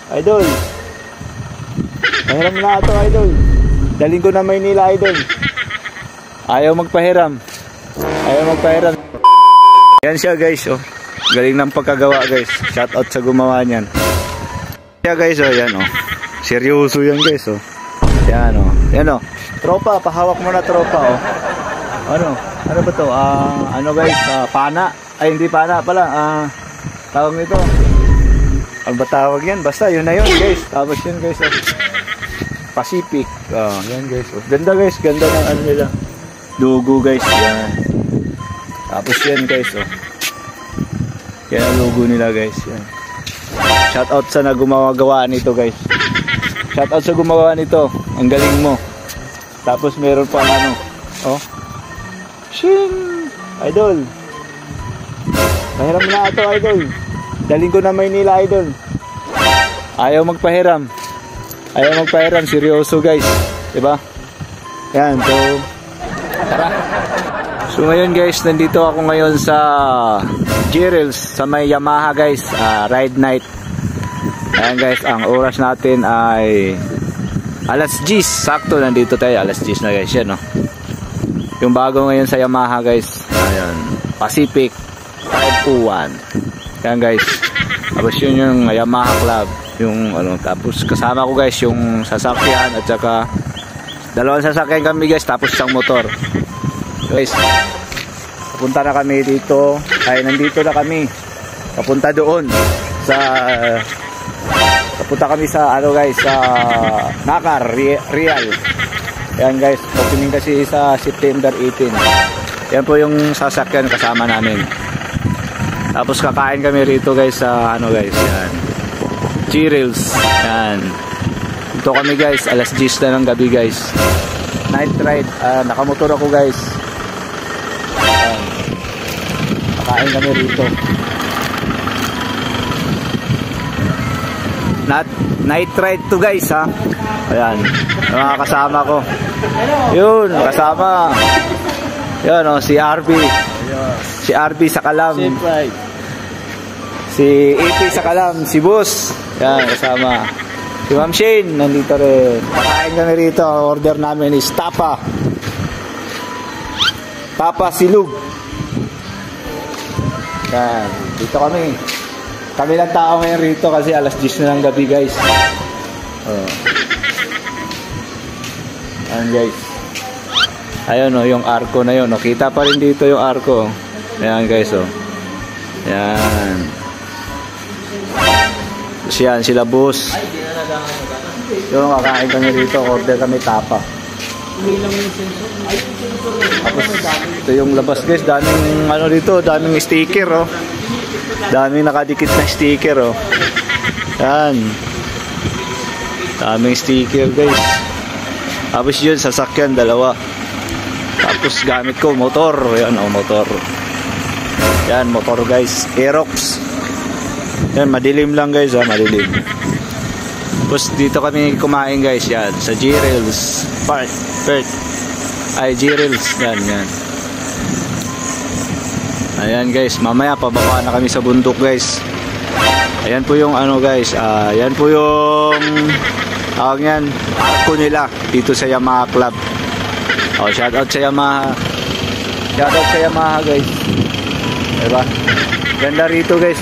Idol. Pahiram na ito, idol. Daling ko na Maynila, idol. Ayaw magpahiram. Yan siya, guys, oh. Galing ng pagkagawa, guys. Shout out sa gumawa niyan. Yan, guys, oh. Yan, oh. Seryoso yan, guys, oh. Yan, oh. Yan, oh. Tropa, pahawak mo na, tropa, oh. Ano ba to? Ano, guys? Pana. Ay, hindi pana pala. Tawag nito. Ano ba tawag yan? Basta, yun na yun, guys. Tapos yun, guys, oh. Pacific. Yan, guys, oh. Ganda, guys. Ganda ng ano nila. Logo, guys. Yan. Tapos yan, guys, oh. Yan ang logo nila, guys. Yan. Shout out sa gumawa nito, guys. Shout out sa gumawa nito. Ang galing mo. Tapos meron pa ano. Oh. Shing! Idol. Pahiram na ito, idol. Daling ko na Maynila, idol. Ayaw magpahiram. Seryoso, guys. Diba? Yan. So, tara. So ngayon, guys, nandito ako ngayon sa G-Rails sa may Yamaha, guys. Ride night. Ayan, guys, ang oras natin ay alas 10. Sakto, nandito tayo. Alas 10 na, guys. Yan, no? Yung bago ngayon sa Yamaha, guys. Ayan. Pacific 501. Ayan, guys. Tapos yun yung Yamaha Club. Yung, ano, tapos kasama ko, guys, yung sasakyan at saka dalawang sasakyan kami, guys. Tapos isang motor. Guys, papunta na kami dito. Ay, nandito na kami. Papunta doon sa papunta kami sa ano, guys, sa Nakar, Real. Ayan, guys, opening kasi sa September 18. Yan po yung sasakyan kasama namin. Tapos kakain kami rito, guys, sa ano, guys, yan, G-Rails. Yan, ito kami, guys, alas 10 na ng gabi, guys. Night ride. Nakamotor ako, guys. Kakain kami rito. Night ride to, guys, ha. Ayan, mga kasama ko. Yun, kasama. Yun, oh, si RB. Si RB sa Kalam. Si EP sa Kalam. Si Boss. Yan, kasama. Si Ma'am Shane, nandito rin. Kakain kami rito. Order namin is Tapa Silug. Yan, dito kami. Kami lang tao ngayon rito kasi alas 10 na ng gabi, guys. Ayan, guys. Ayun, oh, yung arko na yun, oh. Kita pa rin dito yung arko. Ayan, guys, oh. Ayan. Tapos yan, sila Boss. Yung kakain kami rito, order kami Tapa. Tapos ito yung labas, guys. Daming ano dito, daming sticker, oh. Daming nakadikit na sticker, oh. Yan. Daming sticker, guys. Tapos yun, sasakyan, dalawa. Tapos gamit ko, motor. Yan, oh, motor. Yan, motor, guys. Aerox. Yan, madilim lang, guys, ha, madilim. Tapos dito kami kumain, guys. Yan, sa G-Rails Park. Ay, G-Rails. Yan, yan. Ayan, guys, mamaya pababa na kami sa bundok, guys. Ayan po yung ano, guys. Ayan po yung tawag yan, arko nila dito sa Yamaha Club. Oh, shout out sa Yamaha. Shout out sa Yamaha, guys. Diba? Ganda rito, guys.